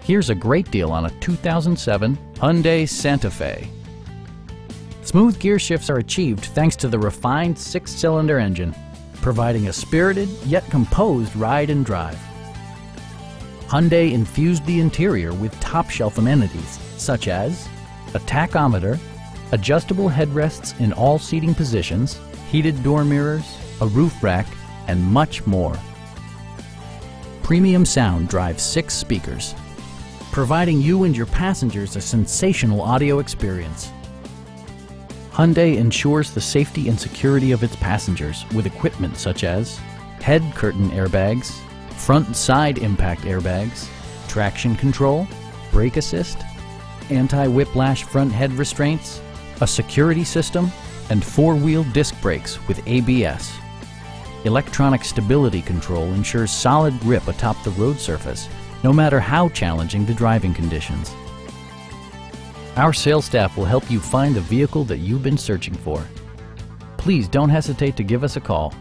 Here's a great deal on a 2007 Hyundai Santa Fe. Smooth gear shifts are achieved thanks to the refined 6-cylinder engine, providing a spirited yet composed ride and drive. Hyundai infused the interior with top-shelf amenities such as a tachometer, adjustable headrests in all seating positions, heated door mirrors, a roof rack, and much more. Premium sound drives 6 speakers, providing you and your passengers a sensational audio experience. Hyundai ensures the safety and security of its passengers with equipment such as head curtain airbags, front and side impact airbags, traction control, brake assist, anti-whiplash front head restraints, a security system, and 4-wheel disc brakes with ABS. Electronic stability control ensures solid grip atop the road surface, no matter how challenging the driving conditions. Our sales staff will help you find the vehicle that you've been searching for. Please don't hesitate to give us a call.